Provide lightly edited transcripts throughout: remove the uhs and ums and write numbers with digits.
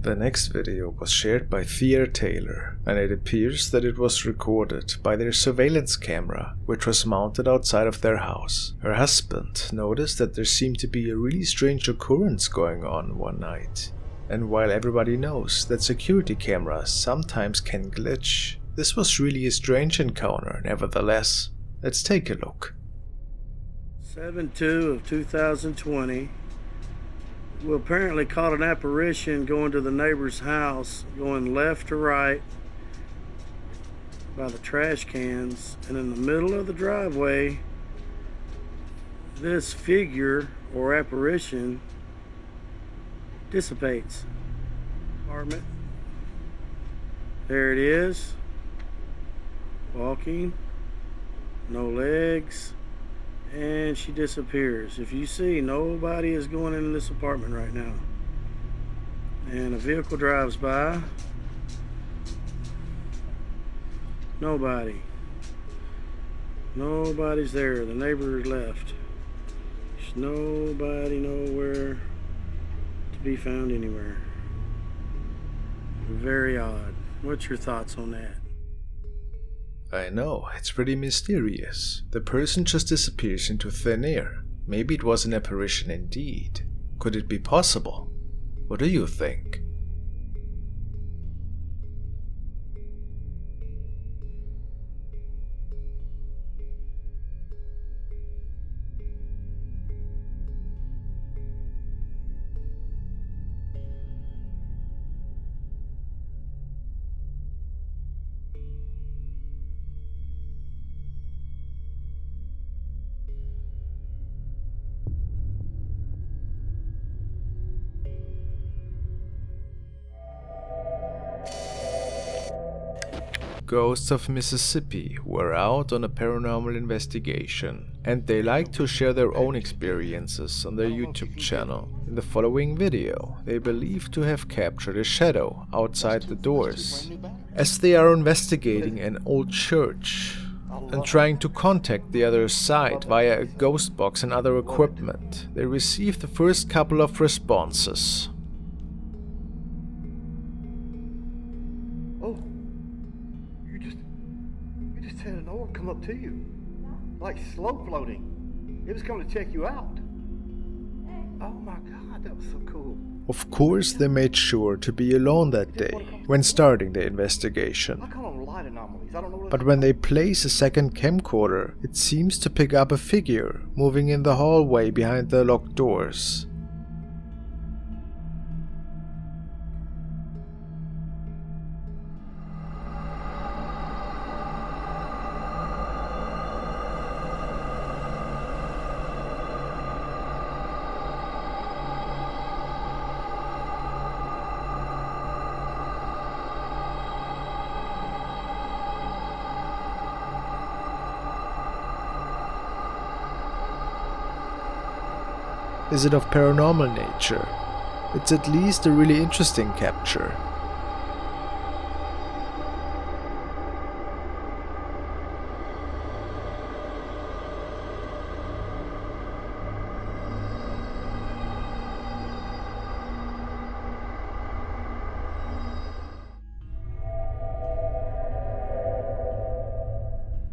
The next video was shared by Thea Taylor, and it appears that it was recorded by their surveillance camera, which was mounted outside of their house. Her husband noticed that there seemed to be a really strange occurrence going on one night. And while everybody knows that security cameras sometimes can glitch, this was really a strange encounter nevertheless. Let's take a look. 7/2 of 2020. We apparently caught an apparition going to the neighbor's house, going left to right by the trash cans, and in the middle of the driveway, this figure or apparition dissipates. Apartment. There it is. Walking. No legs. And she disappears. If you see, nobody is going into this apartment right now. And a vehicle drives by. Nobody. Nobody's there. The neighbor left. There's nobody nowhere to be found anywhere. Very odd. What's your thoughts on that? I know, it's pretty mysterious. The person just disappears into thin air. Maybe it was an apparition indeed. Could it be possible? What do you think? Ghosts of Mississippi were out on a paranormal investigation, and they like to share their own experiences on their YouTube channel. In the following video, they believe to have captured a shadow outside the doors. As they are investigating an old church and trying to contact the other side via a ghost box and other equipment, they receive the first couple of responses. Had an orb come up to you, like slow floating. It was coming to check you out. Oh my God, that was so cool. Of course, they made sure to be alone that day when starting the investigation. I call them light anomalies. I don't know what. But when they place a second camcorder, it seems to pick up a figure moving in the hallway behind the locked doors. Is it of paranormal nature? It's at least a really interesting capture.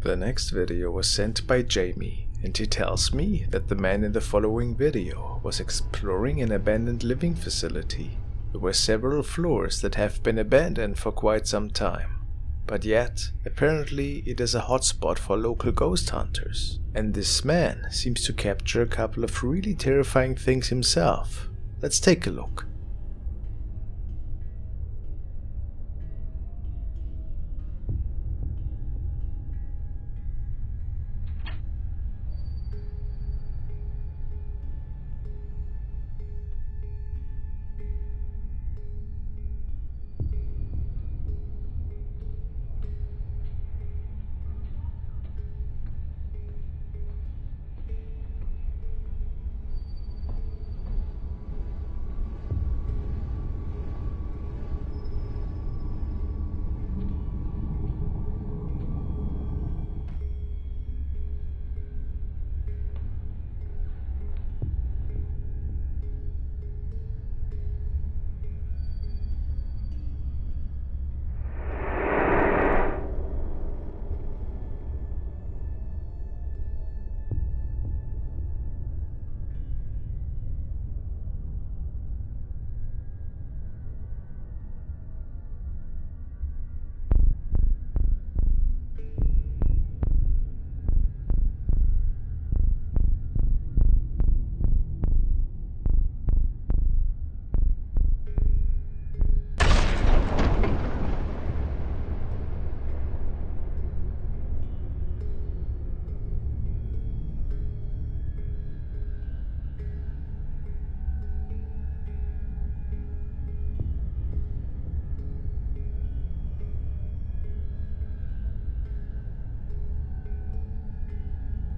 The next video was sent by Jamie, and he tells me that the man in the following video was exploring an abandoned living facility. There were several floors that have been abandoned for quite some time, but yet apparently it is a hotspot for local ghost hunters, and this man seems to capture a couple of really terrifying things himself. Let's take a look.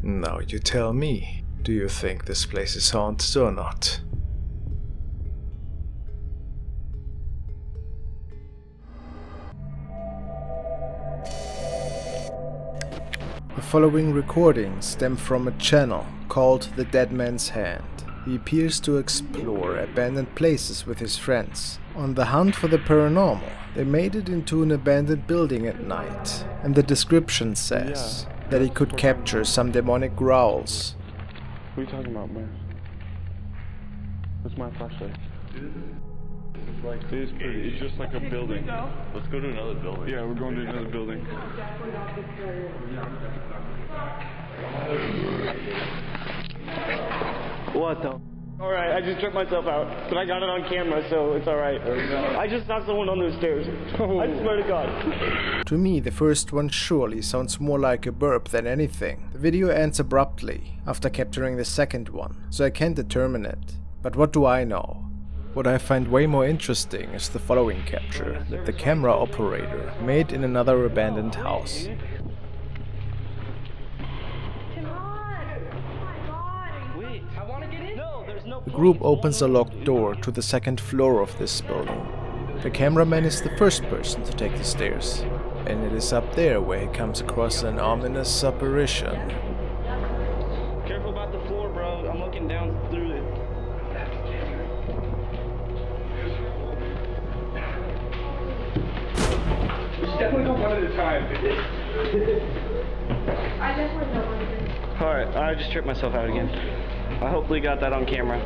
Now you tell me, do you think this place is haunted or not? The following recordings stem from a channel called The Dead Man's Hand. He appears to explore abandoned places with his friends. On the hunt for the paranormal, they made it into an abandoned building at night, and the description says that he could capture some demonic growls. What are you talking about, man? What's my flashlight? It's pretty. It's just like a building. Let's go to another building. Yeah, we're going to another building. What the? Alright, I just tripped myself out, but I got it on camera, so it's alright. I just saw someone on those stairs. I swear to God. To me, the first one surely sounds more like a burp than anything. The video ends abruptly after capturing the second one, so I can't determine it. But what do I know? What I find way more interesting is the following capture that the camera operator made in another abandoned house. The group opens a locked door to the second floor of this building. The cameraman is the first person to take the stairs, and it is up there where he comes across an ominous apparition. Careful about the floor, bro. I'm looking down through it. Definitely go one at a time. Alright, I just tripped myself out again. I hopefully got that on camera.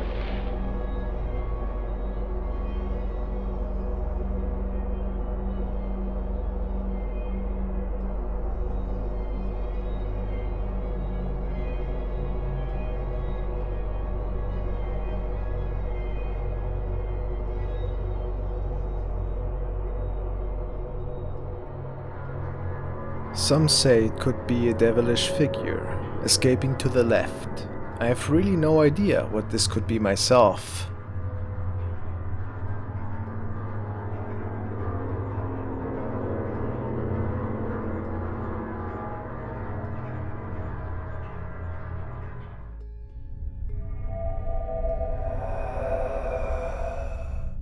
Some say it could be a devilish figure, escaping to the left. I have really no idea what this could be myself.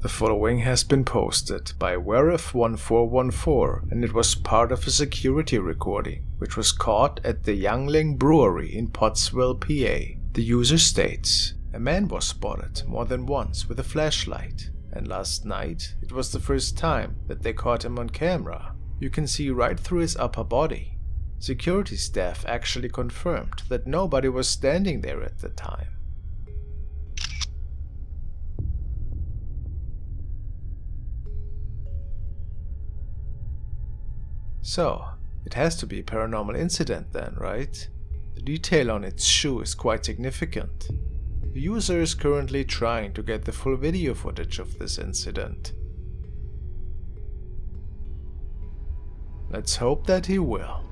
The following has been posted by Weref1414, and it was part of a security recording, which was caught at the Youngling Brewery in Pottsville, PA. The user states, "A man was spotted more than once with a flashlight, and last night it was the first time that they caught him on camera. You can see right through his upper body. Security staff actually confirmed that nobody was standing there at the time." So, it has to be a paranormal incident then, right? The detail on its shoe is quite significant. The user is currently trying to get the full video footage of this incident. Let's hope that he will.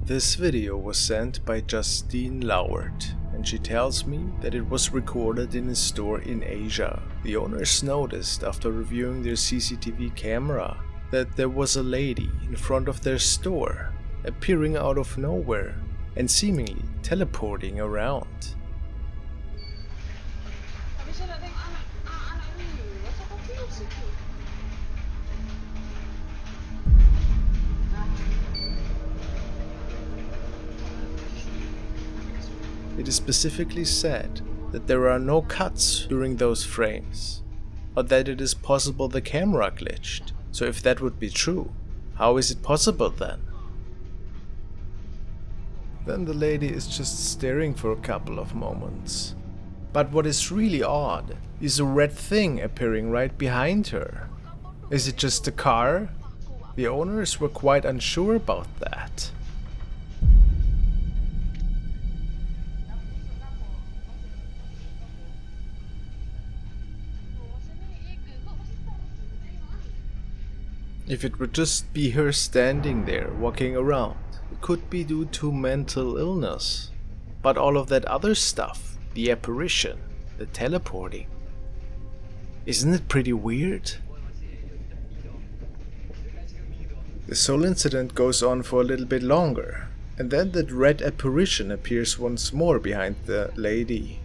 This video was sent by Justine Lauert, and she tells me that it was recorded in a store in Asia. The owners noticed after reviewing their CCTV camera that there was a lady in front of their store, appearing out of nowhere and seemingly teleporting around. It is specifically said that there are no cuts during those frames, or that it is possible the camera glitched. So if that would be true, how is it possible then? Then the lady is just staring for a couple of moments. But what is really odd is a red thing appearing right behind her. Is it just a car? The owners were quite unsure about that. If it would just be her standing there walking around, it could be due to mental illness. But all of that other stuff, the apparition, the teleporting, isn't it pretty weird? This whole incident goes on for a little bit longer, and then that red apparition appears once more behind the lady.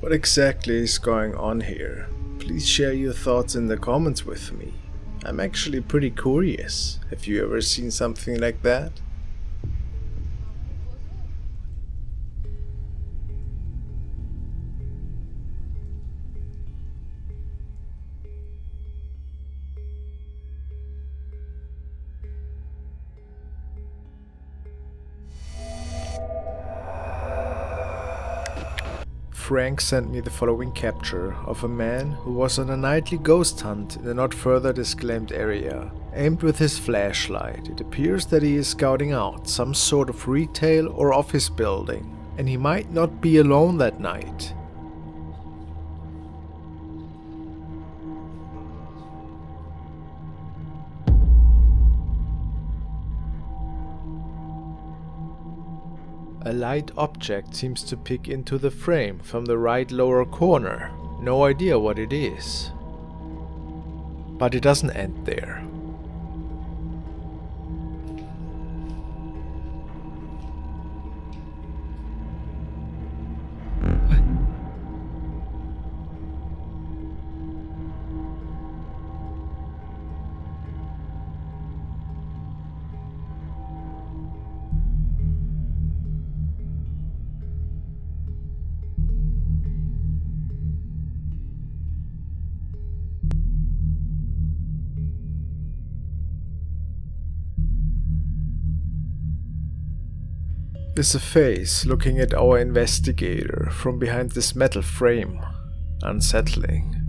What exactly is going on here? Please share your thoughts in the comments with me. I'm actually pretty curious. Have you ever seen something like that? Frank sent me the following capture of a man who was on a nightly ghost hunt in a not further disclaimed area. Aimed with his flashlight, it appears that he is scouting out some sort of retail or office building, and he might not be alone that night. A light object seems to peek into the frame from the right lower corner. No idea what it is. But it doesn't end there. Is a face looking at our investigator from behind this metal frame. Unsettling.